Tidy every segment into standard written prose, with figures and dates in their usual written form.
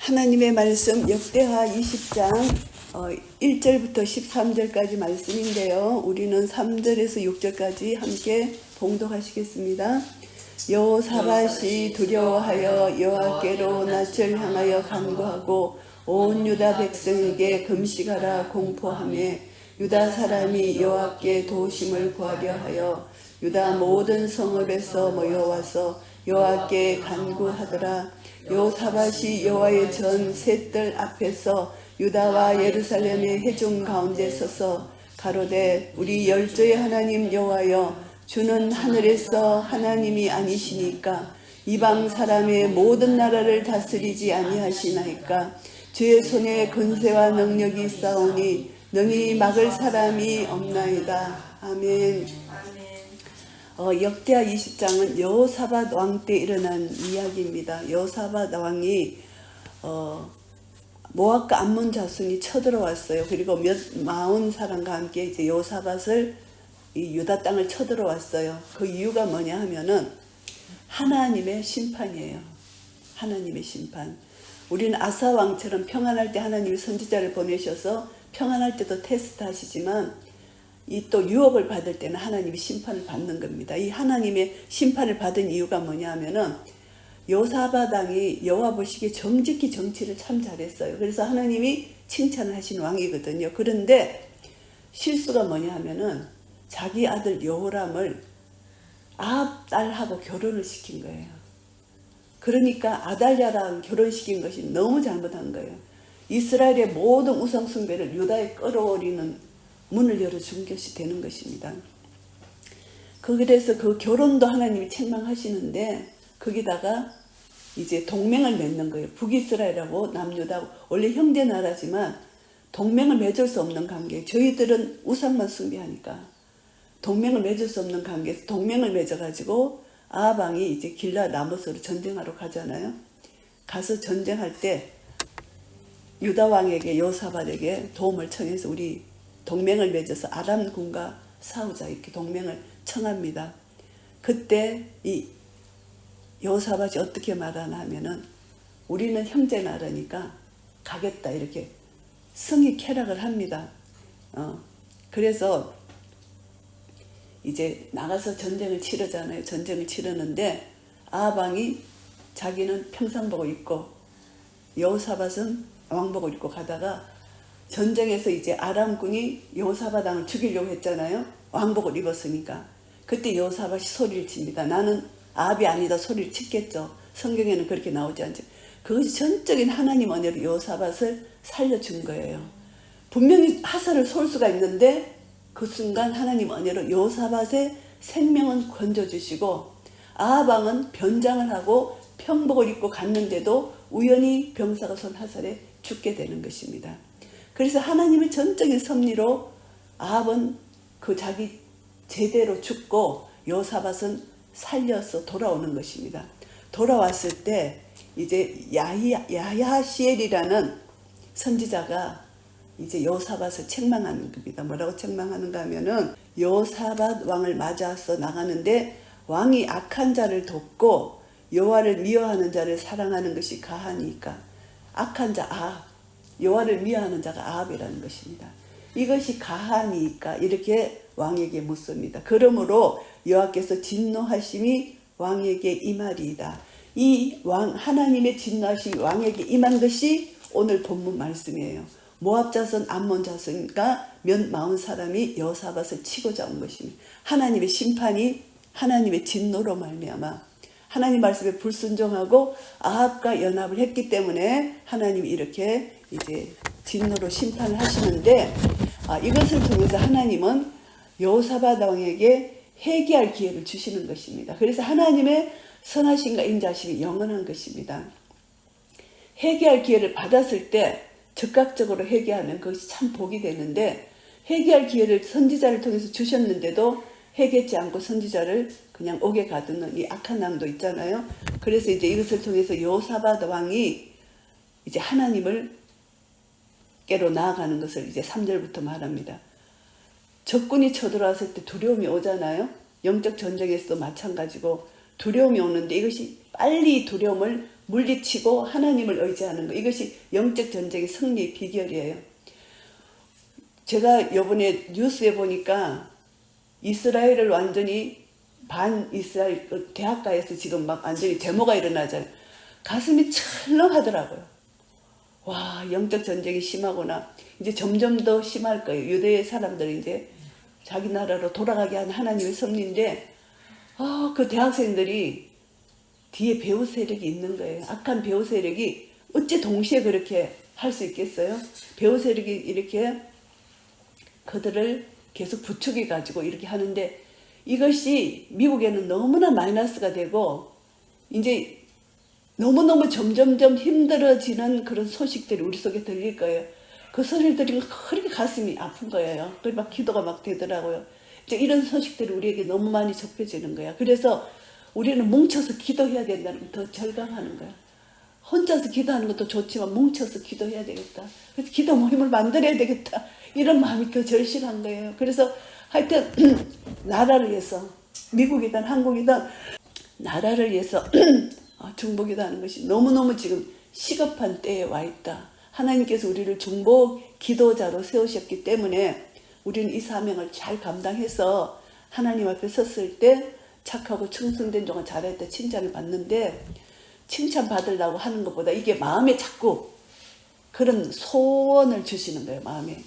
하나님의 말씀 역대하 20장 1절부터 13절까지 말씀인데요. 우리는 3절에서 6절까지 함께 봉독하시겠습니다. 여호사밧이 두려워하여 여호와께로 낯을 향하여 간구하고 온 유다 백성에게 금식하라 공포하며 유다 사람이 여호와께 도심을 구하려 하여 유다 모든 성읍에서 모여와서 여호와께 간구하더라. 여호사밧이 여호와의 전 셋들 앞에서 유다와 예루살렘의 회중 가운데 서서 가로되 우리 열조의 하나님 여호와여, 주는 하늘에서 하나님이 아니시니까 이방 사람의 모든 나라를 다스리지 아니하시나이까. 주의 손에 근세와 능력이 있사오니 능히 막을 사람이 없나이다. 아멘. 역대하 20장은 여호사밧 왕 때 일어난 이야기입니다. 여호사밧 왕이 모압과 암몬 자손이 쳐들어왔어요. 그리고 마흔 사람과 함께 이제 여호사밧을 이 유다 땅을 쳐들어왔어요. 그 이유가 뭐냐 하면은 하나님의 심판이에요. 하나님의 심판. 우리는 아사 왕처럼 평안할 때 하나님이 선지자를 보내셔서 평안할 때도 테스트 하시지만 이 또 유업을 받을 때는 하나님이 심판을 받는 겁니다. 이 하나님의 심판을 받은 이유가 뭐냐 하면은 여호사밧 왕이 여호와 보시기에 정직히 정치를 참 잘했어요. 그래서 하나님이 칭찬을 하신 왕이거든요. 그런데 실수가 뭐냐 하면은 자기 아들 여호람을 아합 딸하고 결혼을 시킨 거예요. 그러니까 아달랴랑 결혼시킨 것이 너무 잘못한 거예요. 이스라엘의 모든 우상 숭배를 유다에 끌어올리는 문을 열어준 것이 되는 것입니다. 그래서 그 결혼도 하나님이 책망하시는데 거기다가 이제 동맹을 맺는 거예요. 북이스라엘하고 남유다, 원래 형제 나라지만 동맹을 맺을 수 없는 관계. 저희들은 우상만 숭배하니까 동맹을 맺을 수 없는 관계에서 동맹을 맺어가지고 아합 왕이 이제 길라 라모스로 전쟁하러 가잖아요. 가서 전쟁할 때 유다 왕에게 여호사밧에게 도움을 청해서 우리 동맹을 맺어서 아람 군과 싸우자 이렇게 동맹을 청합니다. 그때 이 여호사밧이 어떻게 말하나 하면은 우리는 형제 나라니까 가겠다 이렇게 승히 쾌락을 합니다. 그래서 이제 나가서 전쟁을 치르잖아요. 전쟁을 치르는데 아합 왕이 자기는 평상복을 입고 여호사밧은 왕복을 입고 가다가 전쟁에서 이제 아람군이 여호사밧 왕을 죽이려고 했잖아요. 왕복을 입었으니까. 그때 여호사밧이 소리를 칩니다. 나는 아합이 아니다 소리를 치겠죠. 성경에는 그렇게 나오지 않죠. 그것이 전적인 하나님 은혜로 여호사밧을 살려준 거예요. 분명히 하살을 쏠 수가 있는데 그 순간 하나님 은혜로 여호사밧의 생명은 건져주시고 아합 왕은 변장을 하고 평복을 입고 갔는데도 우연히 병사가 쏜 하살에 죽게 되는 것입니다. 그래서 하나님의 전적인 섭리로 아합은 그 자기 제대로 죽고 여호사밧은 살려서 돌아오는 것입니다. 돌아왔을 때 이제 야하시엘이라는 선지자가 이제 여호사밧을 책망하는 겁니다. 뭐라고 책망하는가 하면은 여호사밧 왕을 맞아서 나가는데 왕이 악한 자를 돕고 여호와를 미워하는 자를 사랑하는 것이 가하니까 악한 자 아합, 여호와를 미워하는 자가 아합이라는 것입니다. 이것이 가하니까 이렇게 왕에게 묻습니다. 그러므로 여호와께서 진노하심이 왕에게 임하리이다. 이 왕 하나님의 진노하심이 왕에게 임한 것이 오늘 본문 말씀이에요. 모압 자손, 암몬 자손과 몇 마흔 사람이 여호사밧을 치고자 온 것입니다. 하나님의 심판이 하나님의 진노로 말미암아 하나님 말씀에 불순종하고 아합과 연합을 했기 때문에 하나님이 이렇게 이제 진노로 심판을 하시는데 이것을 통해서 하나님은 여호사밧 왕에게 회개할 기회를 주시는 것입니다. 그래서 하나님의 선하심과 인자심이 영원한 것입니다. 회개할 기회를 받았을 때 즉각적으로 회개하면 그것이 참 복이 되는데 회개할 기회를 선지자를 통해서 주셨는데도 회개치 않고 선지자를 그냥 옥에 가두는 이 악한 왕도 있잖아요. 그래서 이제 이것을 통해서 여호사밧 왕이 이제 하나님을 깨로 나아가는 것을 이제 3절부터 말합니다. 적군이 쳐들어왔을 때 두려움이 오잖아요. 영적 전쟁에서도 마찬가지고 두려움이 오는데 이것이 빨리 두려움을 물리치고 하나님을 의지하는 거. 이것이 영적 전쟁의 승리의 비결이에요. 제가 요번에 뉴스에 보니까 이스라엘을 완전히 반 이스라엘 대학가에서 지금 막 완전히 데모가 일어나잖아요. 가슴이 철렁하더라고요. 와, 영적 전쟁이 심하구나. 이제 점점 더 심할 거예요. 유대의 사람들이 이제 자기 나라로 돌아가게 한 하나님의 섭리인데, 그 대학생들이 뒤에 배후 세력이 있는 거예요. 악한 배후 세력이 어찌 동시에 그렇게 할 수 있겠어요? 배후 세력이 이렇게 그들을 계속 부추겨 가지고 이렇게 하는데, 이것이 미국에는 너무나 마이너스가 되고 이제 너무너무 점점점 힘들어지는 그런 소식들이 우리 속에 들릴 거예요. 그 소리를 들으면 그렇게 가슴이 아픈 거예요. 그래서 막 기도가 막 되더라고요. 이제 이런 소식들이 우리에게 너무 많이 접해지는 거야. 그래서 우리는 뭉쳐서 기도해야 된다는 더 절감하는 거야. 혼자서 기도하는 것도 좋지만 뭉쳐서 기도해야 되겠다. 그래서 기도 모임을 만들어야 되겠다. 이런 마음이 더 절실한 거예요. 그래서 하여튼 나라를 위해서, 미국이든 한국이든 나라를 위해서 중보기도 하는 것이 너무너무 지금 시급한 때에 와 있다. 하나님께서 우리를 중보 기도자로 세우셨기 때문에 우리는 이 사명을 잘 감당해서 하나님 앞에 섰을 때 착하고 충성된 종아 잘했다 칭찬을 받는데, 칭찬 받으려고 하는 것보다 이게 마음에 자꾸 그런 소원을 주시는 거예요. 마음에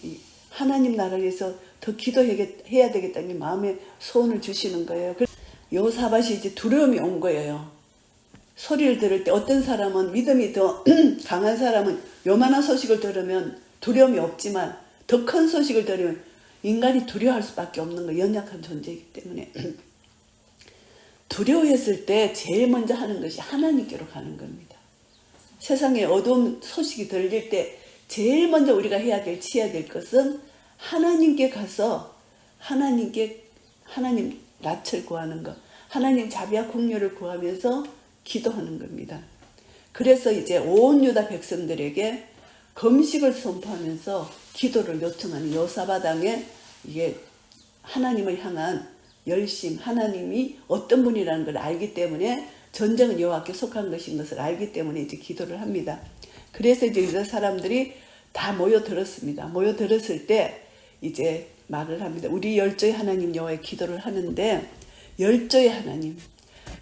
하나님 나라를 위해서 더 기도해야 되겠다는 마음에 소원을 주시는 거예요. 여호사밧이 이제 두려움이 온 거예요. 소리를 들을 때 어떤 사람은, 믿음이 더 강한 사람은 요만한 소식을 들으면 두려움이 없지만 더 큰 소식을 들으면 인간이 두려워할 수밖에 없는 거예요. 연약한 존재이기 때문에. 두려워했을 때 제일 먼저 하는 것이 하나님께로 가는 겁니다. 세상에 어두운 소식이 들릴 때 제일 먼저 우리가 취해야 될 것은 하나님께 가서 하나님 낯을 구하는 것, 하나님 자비와 긍휼을 구하면서 기도하는 겁니다. 그래서 이제 온 유다 백성들에게 금식을 선포하면서 기도를 요청하는 여호사밧 왕의 이게 하나님을 향한 열심, 하나님이 어떤 분이라는 걸 알기 때문에 전쟁은 여호와께 속한 것인 것을 알기 때문에 이제 기도를 합니다. 그래서 이제 유다 사람들이 다 모여들었습니다. 모여들었을 때 이제 말을 합니다. 우리 열조의 하나님 여호와의 기도를 하는데, 열조의 하나님,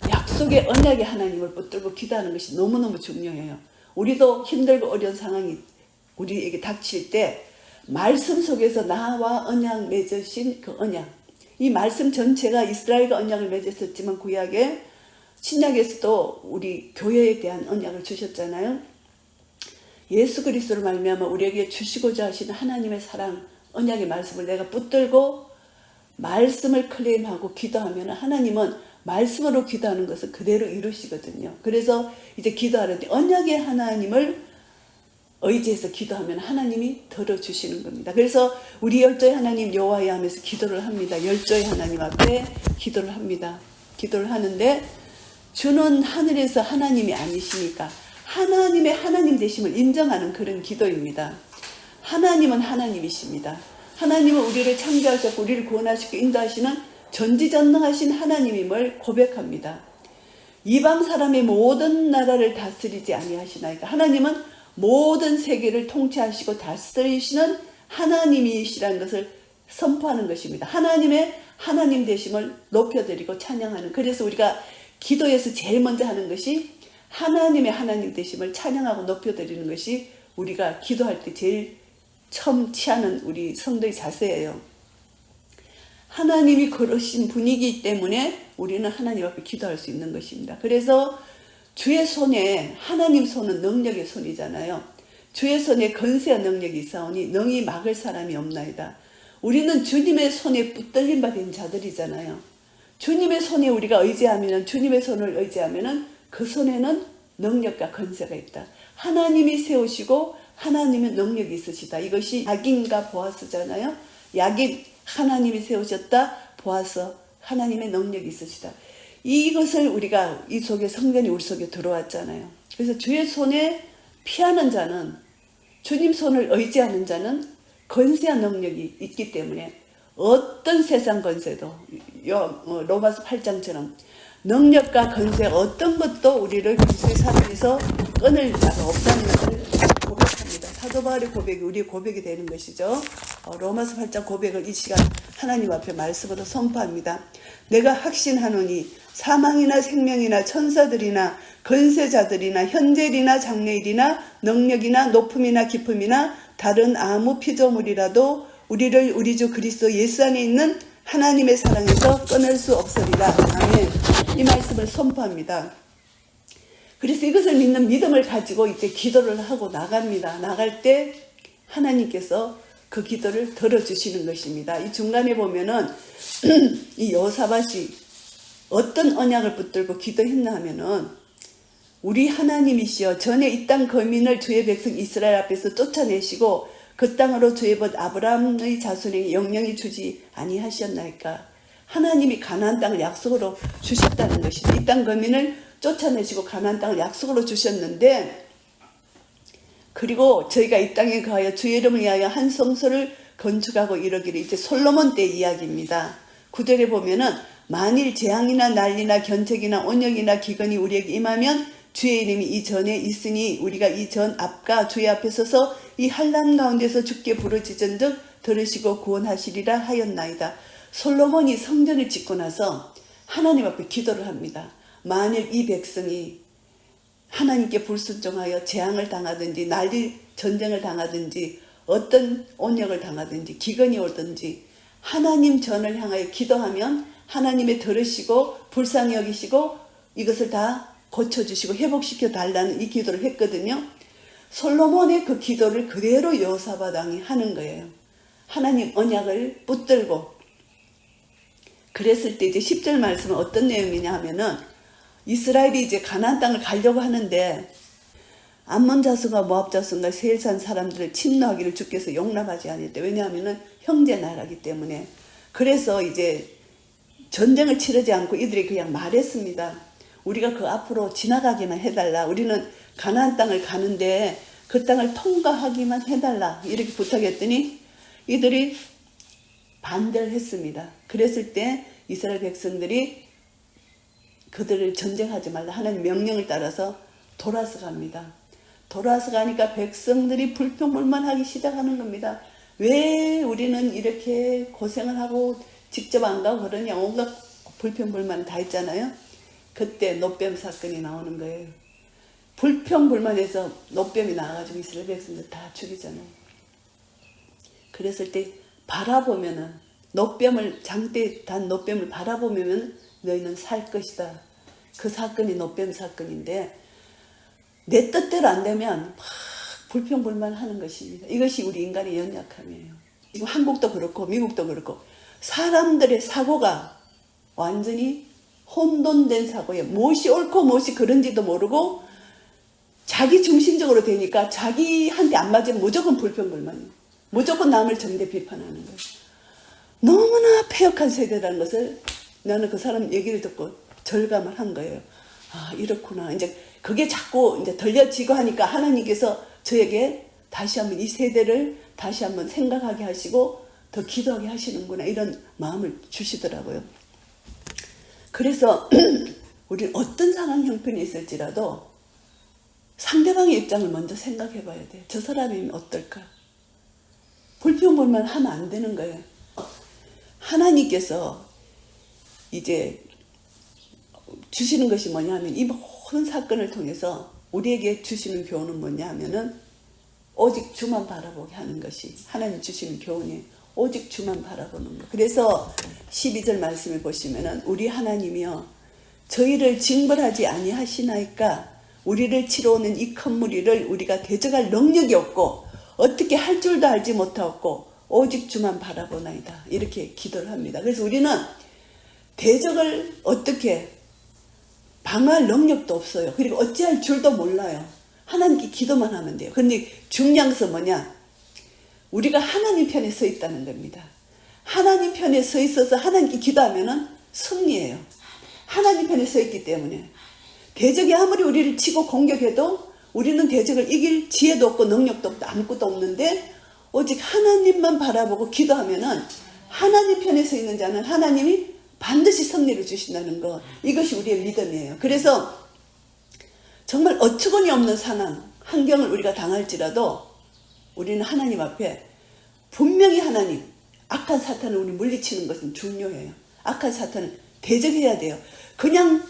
약속의 언약의 하나님을 붙들고 기도하는 것이 너무너무 중요해요. 우리도 힘들고 어려운 상황이 우리에게 닥칠 때 말씀 속에서 나와 언약 맺으신 그 언약, 이 말씀 전체가 이스라엘과 언약을 맺었었지만 구약에, 신약에서도 우리 교회에 대한 언약을 주셨잖아요. 예수 그리스도로 말미암아 우리에게 주시고자 하시는 하나님의 사랑, 언약의 말씀을 내가 붙들고 말씀을 클레임하고 기도하면 하나님은 말씀으로 기도하는 것을 그대로 이루시거든요. 그래서 이제 기도하는데 언약의 하나님을 의지해서 기도하면 하나님이 들어주시는 겁니다. 그래서 우리 열조의 하나님 여호와여 하면서 기도를 합니다. 열조의 하나님 앞에 기도를 합니다. 기도를 하는데, 주는 하늘에서 하나님이 아니시니까 하나님의 하나님 되심을 인정하는 그런 기도입니다. 하나님은 하나님이십니다. 하나님은 우리를 창조하셨고 우리를 구원하시고 인도하시는 전지전능하신 하나님임을 고백합니다. 이방 사람의 모든 나라를 다스리지 아니하시나이까. 하나님은 모든 세계를 통치하시고 다스리시는 하나님이시라는 것을 선포하는 것입니다. 하나님의 하나님 되심을 높여드리고 찬양하는, 그래서 우리가 기도에서 제일 먼저 하는 것이 하나님의 하나님 되심을 찬양하고 높여드리는 것이 우리가 기도할 때 제일 처음 취하는 우리 성도의 자세예요. 하나님이 그러신 분이기 때문에 우리는 하나님 앞에 기도할 수 있는 것입니다. 그래서 주의 손에, 하나님 손은 능력의 손이잖아요. 주의 손에 건세와 능력이 있사오니 능히 막을 사람이 없나이다. 우리는 주님의 손에 붙들림 받은 자들이잖아요. 주님의 손에 우리가 의지하면, 주님의 손을 의지하면 그 손에는 능력과 건세가 있다. 하나님이 세우시고 하나님의 능력이 있으시다. 이것이 야긴과 보아스잖아요. 야긴, 하나님이 세우셨다. 보아스, 하나님의 능력이 있으시다. 이것을 우리가 이 속에 성전이 우리 속에 들어왔잖아요. 그래서 주의 손에 피하는 자는, 주님 손을 의지하는 자는 건세와 능력이 있기 때문에 어떤 세상 건세도 로마서 8장처럼 능력과 건세 어떤 것도 우리를 그리스도의 사랑에서 끊을 자가 없다는 것을 고백합니다. 사도 바울의 고백이 우리의 고백이 되는 것이죠. 로마서 8장 고백을 이 시간 하나님 앞에 말씀으로 선포합니다. 내가 확신하노니 사망이나 생명이나 천사들이나 건세자들이나 현재일이나 장래일이나 능력이나 높음이나 깊음이나 다른 아무 피조물이라도 우리를 우리 주 그리스도 예수 안에 있는 하나님의 사랑에서 끊을 수 없으리라. 아멘. 이 말씀을 선포합니다. 그래서 이것을 믿는 믿음을 가지고 이제 기도를 하고 나갑니다. 나갈 때 하나님께서 그 기도를 들어주시는 것입니다. 이 중간에 보면은 이 여호사밧이 어떤 언약을 붙들고 기도했나 하면은 우리 하나님이시여 전에 이 땅 거민을 주의 백성 이스라엘 앞에서 쫓아내시고 그 땅으로 주의 벗 아브라함의 자손에게 영영히 주지 아니하셨나이까. 하나님이 가나안 땅을 약속으로 주셨다는 것이죠. 이 땅 거민을 쫓아내시고 가나안 땅을 약속으로 주셨는데, 그리고 저희가 이 땅에 거하여 주의 이름을 위하여 한 성소를 건축하고 이러기를, 이제 솔로몬 때 이야기입니다. 9절에 보면은 만일 재앙이나 난리나 견책이나 온역이나 기근이 우리에게 임하면 주의 이름이 이전에 있으니 우리가 이 전 앞과 주의 앞에 서서 이 환난 가운데서 주께 부르짖은즉 들으시고 구원하시리라 하였나이다. 솔로몬이 성전을 짓고 나서 하나님 앞에 기도를 합니다. 만일 이 백성이 하나님께 불순종하여 재앙을 당하든지 난리 전쟁을 당하든지 어떤 온역을 당하든지 기근이 오든지 하나님 전을 향하여 기도하면 하나님의 들으시고 불쌍히 여기시고 이것을 다 고쳐주시고 회복시켜 달라는 이 기도를 했거든요. 솔로몬의 그 기도를 그대로 여호사밧 왕이 하는 거예요. 하나님 언약을 붙들고. 그랬을 때 이제 10절 말씀은 어떤 내용이냐 하면은 이스라엘이 이제 가나안 땅을 가려고 하는데 암몬 자손과 모압 자손과 세일산 사람들을 침노하기를 주께서 용납하지 않았대. 왜냐하면은 형제 나라이기 때문에. 그래서 이제 전쟁을 치르지 않고 이들이 그냥 말했습니다. 우리가 그 앞으로 지나가기만 해달라. 우리는 가나안 땅을 가는데 그 땅을 통과하기만 해달라. 이렇게 부탁했더니 이들이 반대를 했습니다. 그랬을 때 이스라엘 백성들이 그들을 전쟁하지 말라 하나님 명령을 따라서 돌아서 갑니다. 돌아서 가니까 백성들이 불평불만하기 시작하는 겁니다. 왜 우리는 이렇게 고생을 하고 직접 안 가고 그러냐. 온갖 불평불만 다 있잖아요. 그때 노뱀 사건이 나오는 거예요. 불평불만해서 노뱀이 나와가지고 이스라엘 백성들 다 죽이잖아요. 그랬을 때 바라보면은 노뱀을 장대 단 노뱀을 바라보면은 너희는 살 것이다. 그 사건이 노뱀 사건인데 내 뜻대로 안 되면 막 불평불만하는 것입니다. 이것이 우리 인간의 연약함이에요. 지금 한국도 그렇고 미국도 그렇고 사람들의 사고가 완전히 혼돈된 사고에 무엇이 옳고 무엇이 그런지도 모르고 자기 중심적으로 되니까 자기한테 안 맞으면 무조건 불평불만이에요. 무조건 남을 정대 비판하는 거예요. 너무나 폐역한 세대라는 것을 나는 그 사람 얘기를 듣고 절감을 한 거예요. 아, 이렇구나. 이제 그게 자꾸 이제 들려지고 하니까 하나님께서 저에게 다시 한번 이 세대를 다시 한번 생각하게 하시고 더 기도하게 하시는구나. 이런 마음을 주시더라고요. 그래서 우리는 어떤 상황 형편이 있을지라도 상대방의 입장을 먼저 생각해 봐야 돼요. 저 사람이면 어떨까? 불평불만 하면 안 되는 거예요. 하나님께서 이제 주시는 것이 뭐냐 하면 이 모든 사건을 통해서 우리에게 주시는 교훈은 뭐냐 하면은 오직 주만 바라보게 하는 것이 하나님 주시는 교훈이에요. 오직 주만 바라보는 것. 그래서 12절 말씀을 보시면은 우리 하나님이여 저희를 징벌하지 아니하시나이까 우리를 치러 오는 이 큰 무리를 우리가 대적할 능력이 없고 어떻게 할 줄도 알지 못하고 오직 주만 바라보나이다. 이렇게 기도를 합니다. 그래서 우리는 대적을 어떻게 방어할 능력도 없어요. 그리고 어찌할 줄도 몰라요. 하나님께 기도만 하면 돼요. 그런데 중요한 것은 뭐냐? 우리가 하나님 편에 서 있다는 겁니다. 하나님 편에 서 있어서 하나님께 기도하면 승리예요. 하나님 편에 서 있기 때문에 대적이 아무리 우리를 치고 공격해도 우리는 대적을 이길 지혜도 없고 능력도 없고 아무것도 없는데 오직 하나님만 바라보고 기도하면 하나님 편에 서 있는 자는 하나님이 반드시 승리를 주신다는 것, 이것이 우리의 믿음이에요. 그래서 정말 어처구니 없는 상황, 환경을 우리가 당할지라도 우리는 하나님 앞에 분명히 하나님, 악한 사탄을 우리 물리치는 것은 중요해요. 악한 사탄을 대적해야 돼요. 그냥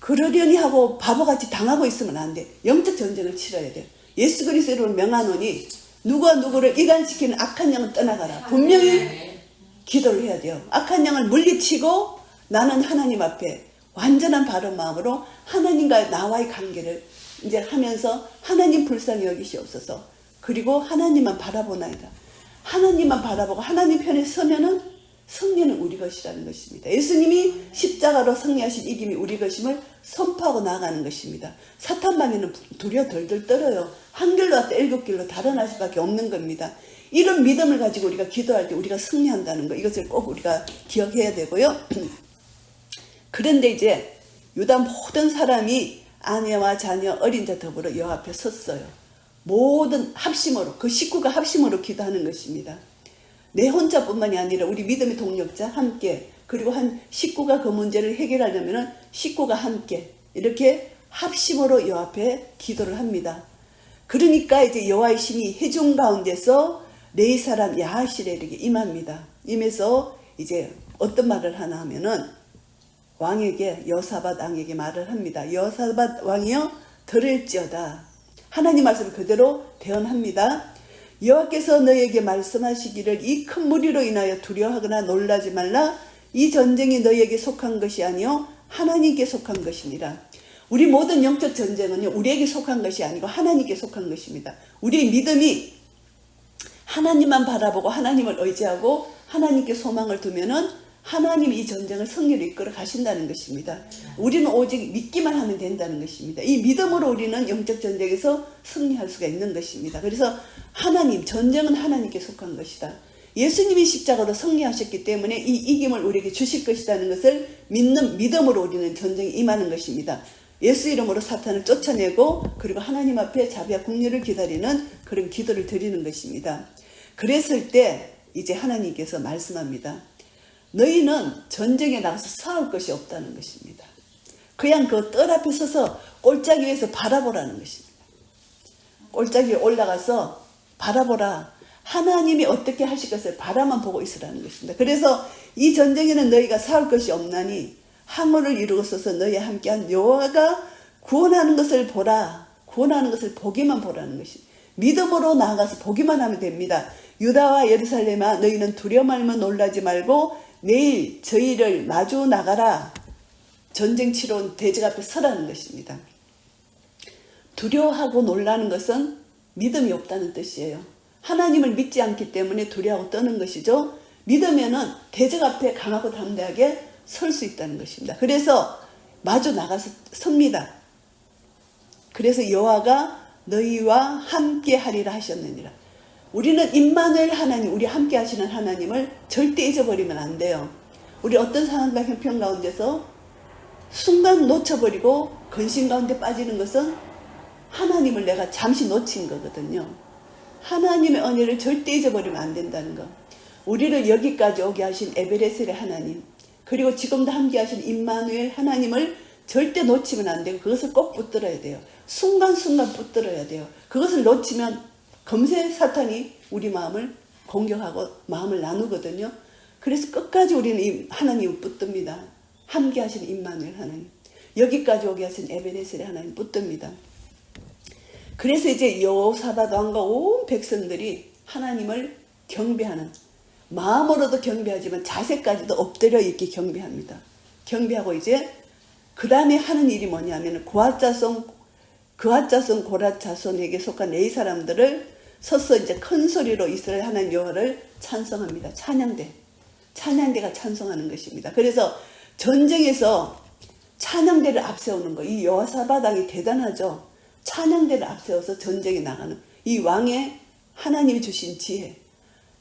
그러려니 하고 바보같이 당하고 있으면 안 돼. 영적 전쟁을 치러야 돼요. 예수 그리스도로 명하노니 누가 누구를 이간시키는 악한 영은 떠나가라. 분명히 기도를 해야 돼요. 악한 영을 물리치고 나는 하나님 앞에 완전한 바른 마음으로 하나님과 나와의 관계를 이제 하면서 하나님 불쌍히 여기시옵소서. 그리고 하나님만 바라보나이다. 하나님만 바라보고 하나님 편에 서면은 승리는 우리 것이라는 것입니다. 예수님이 십자가로 승리하신 이김이 우리 것임을 선포하고 나아가는 것입니다. 사탄방에는 두려워 덜덜 떨어요. 한 길로 왔다 일곱 길로 달아날 수밖에 없는 겁니다. 이런 믿음을 가지고 우리가 기도할 때 우리가 승리한다는 것, 이것을 꼭 우리가 기억해야 되고요. 그런데 이제 유다 모든 사람이 아내와 자녀 어린 자 더불어 여호와 앞에 섰어요. 모든 합심으로, 그 식구가 합심으로 기도하는 것입니다. 내 혼자뿐만이 아니라 우리 믿음의 동력자 함께, 그리고 한 식구가 그 문제를 해결하려면 식구가 함께 이렇게 합심으로 여호와 앞에 기도를 합니다. 그러니까 이제 여호와의 신이 회중 가운데서 레위 사람 야하실에게 임합니다. 임해서 이제 어떤 말을 하나 하면은 왕에게, 여호사밧 왕에게 말을 합니다. 여호사밧 왕이여 들을지어다. 하나님 말씀을 그대로 대언합니다. 여호와께서 너에게 말씀하시기를 이 큰 무리로 인하여 두려워하거나 놀라지 말라. 이 전쟁이 너에게 속한 것이 아니요 하나님께 속한 것이니라. 우리 모든 영적 전쟁은요 우리에게 속한 것이 아니고 하나님께 속한 것입니다. 우리의 믿음이 하나님만 바라보고 하나님을 의지하고 하나님께 소망을 두면은 하나님이 이 전쟁을 승리로 이끌어 가신다는 것입니다. 우리는 오직 믿기만 하면 된다는 것입니다. 이 믿음으로 우리는 영적 전쟁에서 승리할 수가 있는 것입니다. 그래서 하나님, 전쟁은 하나님께 속한 것이다. 예수님이 십자가로 승리하셨기 때문에 이 이김을 우리에게 주실 것이라는 것을 믿는 믿음으로 우리는 전쟁에 임하는 것입니다. 예수 이름으로 사탄을 쫓아내고 그리고 하나님 앞에 자비와 긍휼을 기다리는 그런 기도를 드리는 것입니다. 그랬을 때 이제 하나님께서 말씀합니다. 너희는 전쟁에 나가서 싸울 것이 없다는 것입니다. 그냥 그 뜰 앞에 서서 골짜기 위에서 바라보라는 것입니다. 골짜기 위에 올라가서 바라보라. 하나님이 어떻게 하실 것을 바라만 보고 있으라는 것입니다. 그래서 이 전쟁에는 너희가 싸울 것이 없나니 항우를 이루고서서 너희와 함께한 여호와가 구원하는 것을 보라. 구원하는 것을 보기만 보라는 것입니다. 믿음으로 나아가서 보기만 하면 됩니다. 유다와 예루살렘아 너희는 두려워 말며 놀라지 말고 내일 저희를 마주 나가라. 전쟁 치러 온 대적 앞에 서라는 것입니다. 두려워하고 놀라는 것은 믿음이 없다는 뜻이에요. 하나님을 믿지 않기 때문에 두려워하고 떠는 것이죠. 믿으면은 대적 앞에 강하고 담대하게 설 수 있다는 것입니다. 그래서 마주 나가서 섭니다. 그래서 여호와가 너희와 함께 하리라 하셨느니라. 우리는 임마누엘 하나님, 우리 함께 하시는 하나님을 절대 잊어버리면 안 돼요. 우리 어떤 상황과 형편 가운데서 순간 놓쳐버리고 근심 가운데 빠지는 것은 하나님을 내가 잠시 놓친 거거든요. 하나님의 은혜를 절대 잊어버리면 안 된다는 거. 우리를 여기까지 오게 하신 에베레셀의 하나님, 그리고 지금도 함께 하신 임마누엘 하나님을 절대 놓치면 안 되고 그것을 꼭 붙들어야 돼요. 순간순간 붙들어야 돼요. 그것을 놓치면 금세 사탄이 우리 마음을 공격하고 마음을 나누거든요. 그래서 끝까지 우리는 이 하나님을 붙듭니다. 함께 하신 임마누엘 하나님, 여기까지 오게 하신 에베네셀의 하나님 붙듭니다. 그래서 이제 여호사밧 왕과 온 백성들이 하나님을 경배하는, 마음으로도 경배하지만 자세까지도 엎드려 있게 경배합니다. 경배하고 이제 그 다음에 하는 일이 뭐냐면 그앗 자손 고랏 자손에게 속한 레위 사람들을 서서 이제 큰 소리로 이스라엘 하나님 여호와를 찬송합니다. 찬양대가 찬송하는 것입니다. 그래서 전쟁에서 찬양대를 앞세우는 거, 이 여호사밧 왕이 대단하죠. 찬양대를 앞세워서 전쟁에 나가는 이 왕의 하나님이 주신 지혜,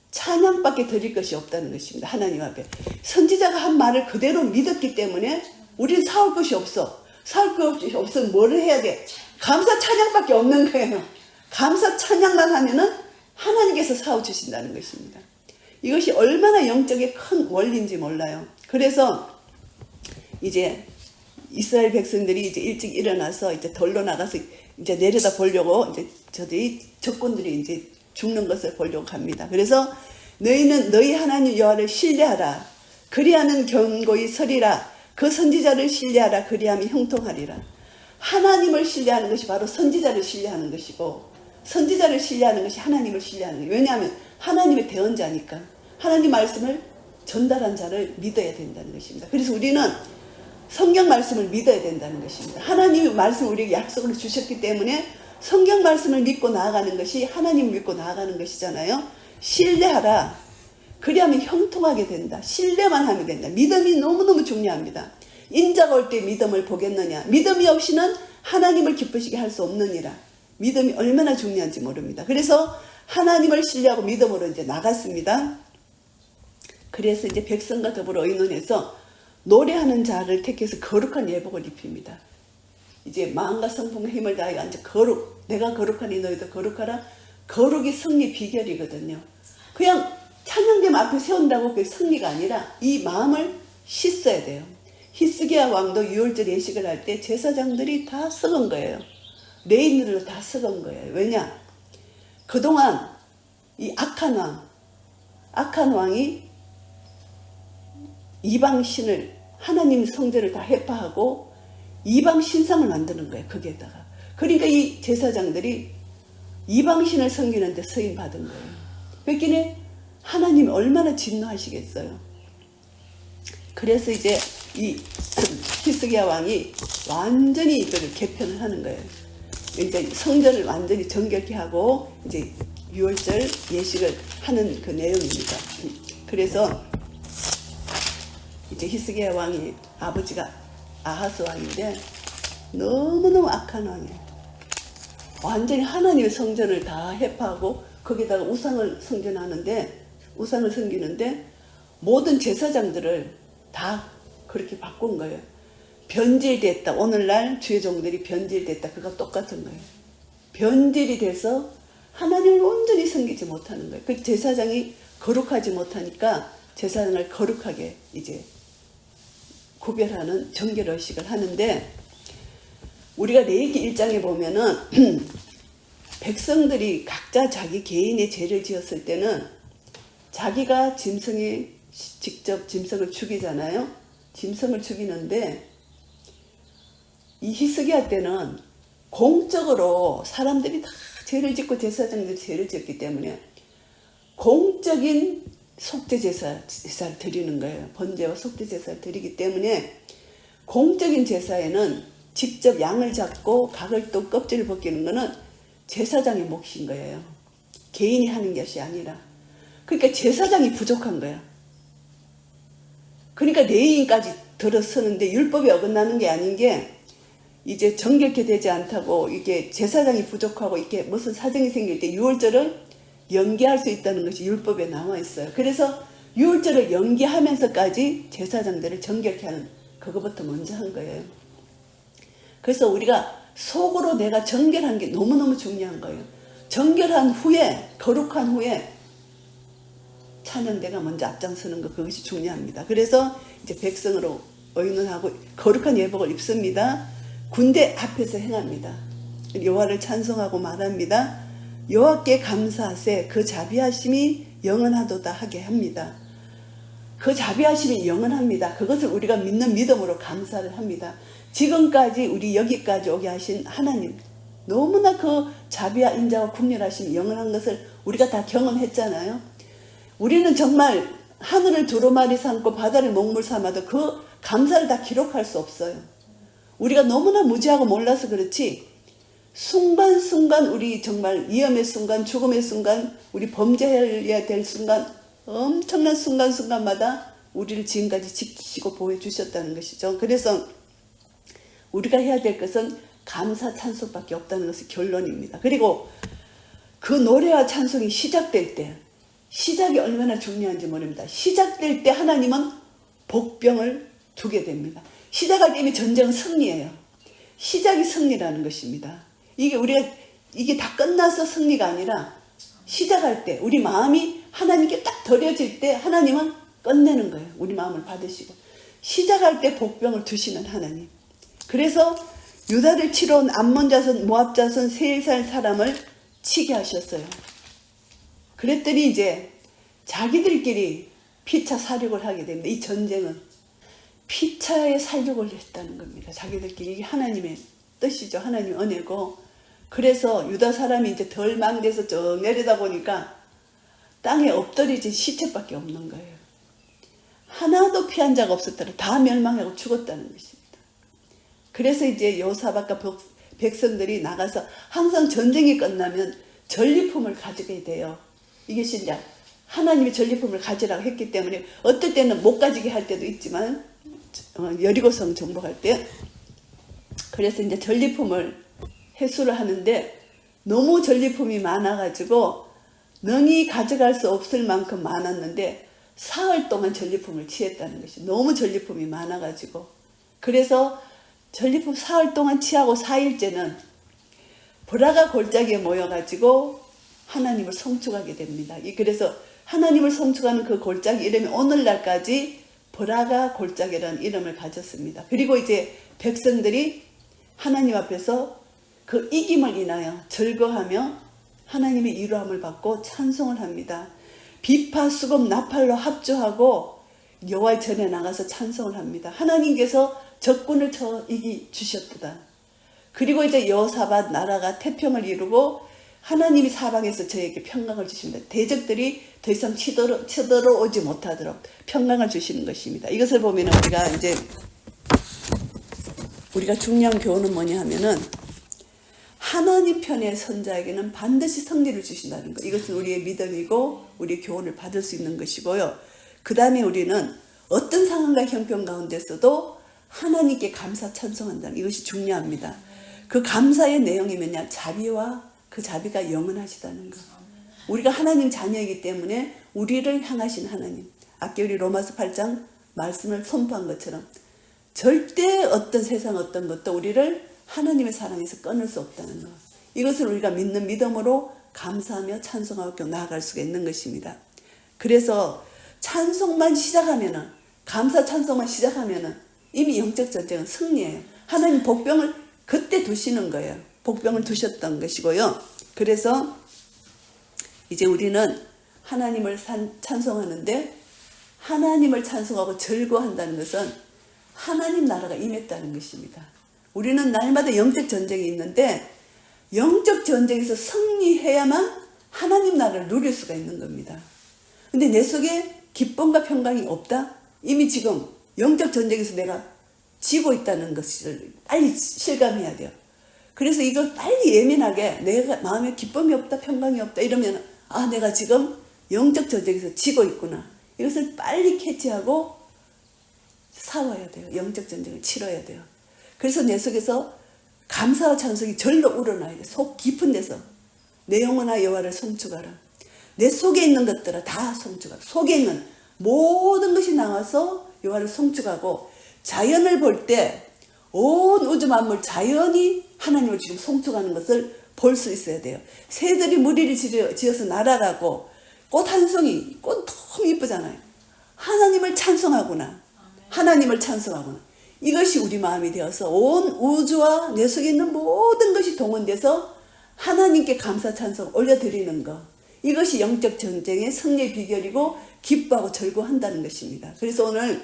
찬양밖에 드릴 것이 없다는 것입니다. 하나님 앞에 선지자가 한 말을 그대로 믿었기 때문에 우리는 싸울 것이 없어. 싸울 것이 없으면 뭐를 해야 돼? 감사 찬양밖에 없는 거예요. 감사 찬양만 하면은 하나님께서 싸워주신다는 것입니다. 이것이 얼마나 영적인 큰 원리인지 몰라요. 그래서 이제 이스라엘 백성들이 이제 일찍 일어나서 이제 돌로 나가서 이제 내려다 보려고 이제 저들이 적군들이 이제 죽는 것을 보려고 합니다. 그래서 너희는 너희 하나님 여호와를 신뢰하라. 그리하면 견고히 서리라. 그 선지자를 신뢰하라. 그리하면 형통하리라. 하나님을 신뢰하는 것이 바로 선지자를 신뢰하는 것이고, 선지자를 신뢰하는 것이 하나님을 신뢰하는 거예요. 왜냐하면 하나님의 대언자니까 하나님 말씀을 전달한 자를 믿어야 된다는 것입니다. 그래서 우리는 성경 말씀을 믿어야 된다는 것입니다. 하나님의 말씀을 우리에게 약속을 주셨기 때문에 성경 말씀을 믿고 나아가는 것이 하나님을 믿고 나아가는 것이잖아요. 신뢰하라. 그리하면 형통하게 된다. 신뢰만 하면 된다. 믿음이 너무너무 중요합니다. 인자가 올 때 믿음을 보겠느냐. 믿음이 없이는 하나님을 기쁘시게 할 수 없느니라. 믿음이 얼마나 중요한지 모릅니다. 그래서 하나님을 신뢰하고 믿음으로 이제 나갔습니다. 그래서 이제 백성과 더불어 의논해서 노래하는 자를 택해서 거룩한 예복을 입힙니다. 이제 마음과 성품과 힘을 다하여 이제 내가 거룩하니 너희도 거룩하라. 거룩이 승리 비결이거든요. 그냥 찬양대만 앞에 세운다고 그게 승리가 아니라 이 마음을 씻어야 돼요. 히스기야 왕도 유월절 예식을 할 때 제사장들이 다 썩은 거예요. 레인으로 다 썩은 거예요. 왜냐? 그동안 이 악한 왕이 이방 신을, 하나님 성전을 다 해파하고 이방 신상을 만드는 거예요. 거기에다가. 그러니까 이 제사장들이 이방 신을 섬기는데 서임 받은 거예요. 그러니까 하나님이 얼마나 진노하시겠어요. 그래서 이제 이 히스기야 왕이 완전히 이거를 개편을 하는 거예요. 이제 성전을 완전히 정결케 하고 이제 유월절 예식을 하는 그 내용입니다. 그래서 이제 히스기야 왕이 아버지가 아하스 왕인데 너무너무 악한 왕이에요. 완전히 하나님의 성전을 다 해파하고 거기다가 우상을 섬기는데 모든 제사장들을 다 그렇게 바꾼 거예요. 변질됐다. 오늘날 주의 종들이 변질됐다. 그거 똑같은 거예요. 변질이 돼서 하나님을 온전히 섬기지 못하는 거예요. 그 제사장이 거룩하지 못하니까 제사장을 거룩하게 이제 구별하는 정결의식을 하는데, 우리가 레위기 1장에 보면은 백성들이 각자 자기 개인의 죄를 지었을 때는 자기가 직접 짐승을 죽이잖아요. 짐승을 죽이는데 이 히스기야 때는 공적으로 사람들이 다 죄를 짓고 제사장들이 죄를 지었기 때문에 공적인 속죄제사를 드리는 거예요. 번제와 속죄제사를 드리기 때문에 공적인 제사에는 직접 양을 잡고 각을 또 껍질을 벗기는 거는 제사장의 몫인 거예요. 개인이 하는 것이 아니라. 그러니까 제사장이 부족한 거야. 그러니까 레위인까지 들어서는데 율법에 어긋나는 게 아닌 게, 이제 정결케 되지 않다고 이게 제사장이 부족하고 이게 무슨 사정이 생길 때 유월절을 연기할 수 있다는 것이 율법에 나와 있어요. 그래서 유월절을 연기하면서까지 제사장들을 정결케 하는 그거부터 먼저 한 거예요. 그래서 우리가 속으로 내가 정결한 게 너무너무 중요한 거예요. 정결한 후에, 거룩한 후에 찬양대가 먼저 앞장서는 것, 그것이 중요합니다. 그래서 이제 백성으로 의논하고 거룩한 예복을 입습니다. 군대 앞에서 행합니다. 여호와를 찬송하고 말합니다. 여호와께 감사하세. 그 자비하심이 영원하도다 하게 합니다. 그 자비하심이 영원합니다. 그것을 우리가 믿는 믿음으로 감사를 합니다. 지금까지 우리 여기까지 오게 하신 하나님, 너무나 그 자비와 인자와 국률하심이 영원한 것을 우리가 다 경험했잖아요. 우리는 정말 하늘을 두루마리 삼고 바다를 먹물 삼아도 그 감사를 다 기록할 수 없어요. 우리가 너무나 무지하고 몰라서 그렇지, 순간순간 우리 정말 위험의 순간, 죽음의 순간, 우리 범죄해야 될 순간, 엄청난 순간순간마다 우리를 지금까지 지키시고 보호해 주셨다는 것이죠. 그래서 우리가 해야 될 것은 감사 찬송밖에 없다는 것이 결론입니다. 그리고 그 노래와 찬송이 시작될 때, 시작이 얼마나 중요한지 모릅니다. 시작될 때 하나님은 복병을 주게 됩니다. 시작할 때 이미 전쟁은 승리예요. 시작이 승리라는 것입니다. 이게 다 끝나서 승리가 아니라 시작할 때 우리 마음이 하나님께 딱 드려질 때 하나님은 끝내는 거예요. 우리 마음을 받으시고. 시작할 때 복병을 두시는 하나님. 그래서 유다를 치러 온 암몬 자손, 모압 자손, 세일 사람을 치게 하셨어요. 그랬더니 이제 자기들끼리 피차 살육을 하게 됩니다. 이 전쟁은 피차에 살육을 했다는 겁니다. 자기들끼리. 이게 하나님의 뜻이죠. 하나님의 은혜고. 그래서 유다 사람이 이제 덜 망돼서 쭉 내려다 보니까 땅에 엎드려진 시체밖에 없는 거예요. 하나도 피한 자가 없었더라. 다 멸망하고 죽었다는 것입니다. 그래서 이제 여호사밧과 백성들이 나가서 항상 전쟁이 끝나면 전리품을 가지게 돼요. 이게 이제 하나님이 전리품을 가지라고 했기 때문에 어떨 때는 못 가지게 할 때도 있지만 여리고성 정복할 때 그래서 이제 전리품을 회수를 하는데 너무 전리품이 많아가지고 능히 가져갈 수 없을 만큼 많았는데 사흘 동안 전리품을 취했다는 것이 너무 전리품이 많아가지고 그래서 전리품 사흘 동안 취하고 4일째는 보라가 골짜기에 모여가지고 하나님을 송축하게 됩니다. 그래서 하나님을 송축하는 그 골짜기 이름이 오늘날까지 보라가 골짜기라는 이름을 가졌습니다. 그리고 이제 백성들이 하나님 앞에서 그 이김을 인하여 즐거워하며 하나님의 이루함을 받고 찬송을 합니다. 비파, 수금, 나팔로 합주하고 여호와의 전에 나가서 찬송을 합니다. 하나님께서 적군을 쳐 이기 주셨도다. 그리고 이제 여호사밧 나라가 태평을 이루고 하나님이 사방에서 저에게 평강을 주십니다. 대적들이 더 이상 쳐들어오지 못하도록 평강을 주시는 것입니다. 이것을 보면 우리가 중요한 교훈은 뭐냐 하면은 하나님 편의 선자에게는 반드시 승리를 주신다는 것. 이것은 우리의 믿음이고 우리의 교훈을 받을 수 있는 것이고요. 그 다음에 우리는 어떤 상황과 형편 가운데서도 하나님께 감사 찬송한다는 이것이 중요합니다. 그 감사의 내용이 뭐냐? 자비와 그 자비가 영원하시다는 것. 우리가 하나님 자녀이기 때문에 우리를 향하신 하나님. 아까 우리 로마서 8장 말씀을 선포한 것처럼 절대 어떤 세상 어떤 것도 우리를 하나님의 사랑에서 끊을 수 없다는 것. 이것을 우리가 믿는 믿음으로 감사하며 찬송하고 나아갈 수가 있는 것입니다. 그래서 찬송만 시작하면은 감사 찬송만 시작하면은 이미 영적 전쟁은 승리예요. 하나님 복병을 그때 두시는 거예요. 복병을 두셨던 것이고요. 그래서 이제 우리는 하나님을 찬송하는데 하나님을 찬송하고 즐거워한다는 것은 하나님 나라가 임했다는 것입니다. 우리는 날마다 영적 전쟁이 있는데 영적 전쟁에서 승리해야만 하나님 나라를 누릴 수가 있는 겁니다. 근데 내 속에 기쁨과 평강이 없다? 이미 지금 영적 전쟁에서 내가 지고 있다는 것을 빨리 실감해야 돼요. 그래서 이걸 빨리 예민하게 내가 마음에 기쁨이 없다, 평강이 없다 이러면 내가 지금 영적 전쟁에서 지고 있구나. 이것을 빨리 캐치하고 싸워야 돼요. 영적 전쟁을 치러야 돼요. 그래서 내 속에서 감사와 찬송이 절로 우러나야 돼. 속 깊은 데서 내 영혼아 여호와를 송축하라. 내 속에 있는 것들아 다 송축하라. 속에 있는 모든 것이 나와서 여호와를 송축하고 자연을 볼 때 온 우주 만물 자연이 하나님을 지금 송축하는 것을 볼 수 있어야 돼요. 새들이 무리를 지어서 날아가고 꽃 한 송이 꽃 너무 이쁘잖아요. 하나님을 찬송하구나. 하나님을 찬송하구나. 이것이 우리 마음이 되어서 온 우주와 내 속에 있는 모든 것이 동원돼서 하나님께 감사 찬송 올려드리는 것. 이것이 영적 전쟁의 승리의 비결이고 기뻐하고 즐거워한다는 것입니다. 그래서 오늘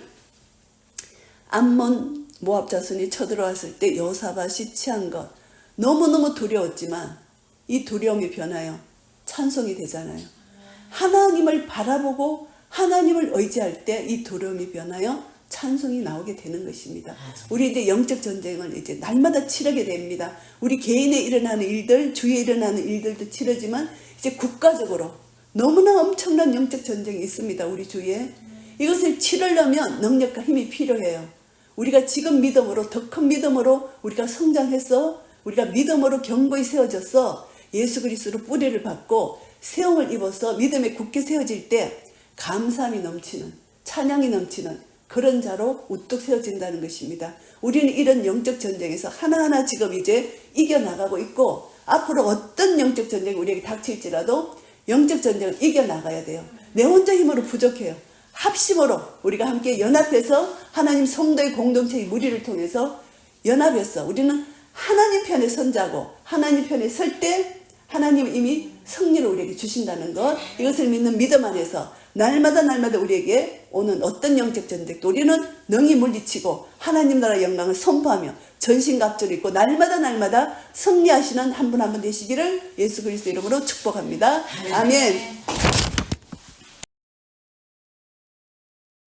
암몬 모압 자손이 쳐들어왔을 때 여호사밧이 취한 것 너무너무 두려웠지만 이 두려움이 변하여 찬송이 되잖아요. 하나님을 바라보고 하나님을 의지할 때 이 두려움이 변하여 찬송이 나오게 되는 것입니다. 우리 이제 영적 전쟁을 이제 날마다 치르게 됩니다. 우리 개인에 일어나는 일들, 주위에 일어나는 일들도 치르지만 이제 국가적으로 너무나 엄청난 영적 전쟁이 있습니다. 우리 주위에. 이것을 치르려면 능력과 힘이 필요해요. 우리가 지금 믿음으로 더 큰 믿음으로 우리가 성장해서 우리가 믿음으로 견고히 세워져서 예수 그리스도로 뿌리를 받고 세움을 입어서 믿음에 굳게 세워질 때 감사함이 넘치는 찬양이 넘치는 그런 자로 우뚝 세워진다는 것입니다. 우리는 이런 영적 전쟁에서 하나하나 지금 이제 이겨나가고 있고 앞으로 어떤 영적 전쟁이 우리에게 닥칠지라도 영적 전쟁을 이겨나가야 돼요. 내 혼자 힘으로 부족해요. 합심으로 우리가 함께 연합해서 하나님 성도의 공동체의 무리를 통해서 연합해서 우리는 하나님 편에 선자고 하나님 편에 설 때 하나님 이미 승리를 우리에게 주신다는 것, 이것을 믿는 믿음 안에서 날마다 우리에게 오는 어떤 영적 전쟁도 우리는 능히 물리치고 하나님 나라의 영광을 선포하며 전신갑주를 입고 날마다 승리하시는 한 분 한 분 되시기를 예수 그리스도 이름으로 축복합니다. 아멘.